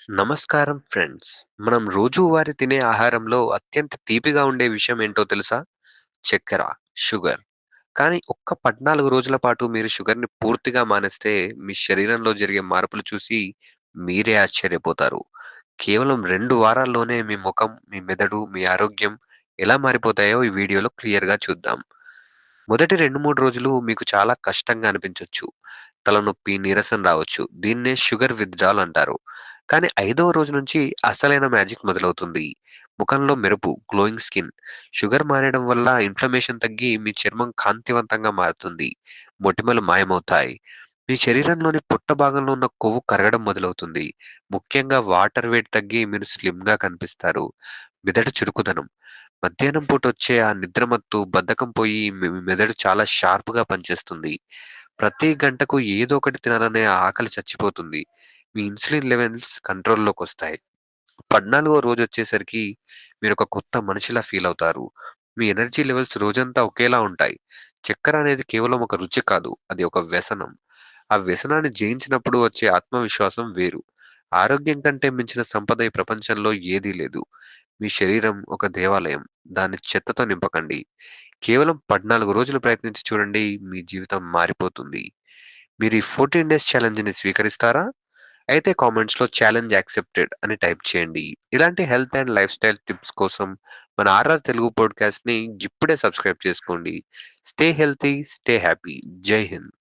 నమస్కారం ఫ్రెండ్స్. మనం రోజువారీ తినే ఆహారంలో అత్యంత తీపిగా ఉండే విషయం ఏంటో తెలుసా? చక్కెర, షుగర్. కానీ ఒక్క 14 రోజుల పాటు మీరు షుగర్‌ని పూర్తిగా మానేస్తే మీ శరీరంలో జరిగే మార్పులు చూసి మీరే ఆశ్చర్యపోతారు. కేవలం 2 వారాల్లోనే మీ ముఖం, మీ మెదడు, మీ ఆరోగ్యం ఎలా మారిపోతాయో ఈ వీడియోలో క్లియర్‌గా చూద్దాం. మొదటి 2, 3 రోజులు మీకు చాలా కష్టంగా అనిపించొచ్చు. తలనొప్పి, నీరసం రావచ్చు. దీన్నే షుగర్ విత్‌డ్రాల్ అంటారు. కానీ ఐదవ రోజు నుంచి అసలైన మ్యాజిక్ మొదలవుతుంది. ముఖంలో మెరుపు, గ్లోయింగ్ స్కిన్. షుగర్ మానేయడం వల్ల ఇన్‌ఫ్లమేషన్ తగ్గి మీ చర్మం కాంతివంతంగా మారుతుంది. మొటిమలు మాయమవుతాయి. మీ శరీరంలోని పొట్ట భాగంలో ఉన్న కొవ్వు కరగడం మొదలవుతుంది. ముఖ్యంగా వాటర్ వెయిట్ తగ్గి మీరు స్లిమ్‌గా కనిపిస్తారు. మెదడు చురుకుదనం. మధ్యాహ్నం పూట వచ్చే ఆ నిద్రమత్తు, బద్ధకం పోయి మీ మెదడు చాలా షార్ప్‌గా పనిచేస్తుంది. ప్రతి గంటకు ఏదో ఒకటి తినాలనే ఆకలి చచ్చిపోతుంది. మీ ఇన్సులిన్ లెవెల్స్ కంట్రోల్‌లోకొస్తాయి. 14వ రోజొచ్చేసరికి మీరొక కొత్త మనిషిలా ఫీలవుతారు. మీ ఎనర్జీ లెవెల్స్ రోజంతా ఒకేలా ఉంటాయి. చక్కెర అనేది కేవలం ఒక రుచి కాదు. అది ఒక వ్యసనం. ఆ వ్యసనాన్ని జయించినప్పుడు వచ్చే ఆత్మవిశ్వాసం వేరు. ఆరోగ్యం కంటే మించిన సంపద ఈ ప్రపంచంలో ఏదీ లేదు. మీ శరీరం ఒక దేవాలయం. దాన్ని చెత్తతో నింపకండి. కేవలం 14 రోజులు ప్రయత్నించి చూడండి. మీ జీవితం మారిపోతుంది. మీరు ఈ 14 డేస్ ఛాలెంజ్‌ని స్వీకరిస్తారా? అయితే కామెంట్స్‌లో ఛాలెంజ్ యాక్సెప్టెడ్ అని టైప్ చేయండి. ఇలాంటి health and life style tips కోసం మన ఆర్ఆర్ తెలుగు పాడ్‌కాస్ట్‌ని ఇప్పుడే సబ్స్క్రైబ్ చేసుకోండి. Stay healthy, stay happy. జై హింద్.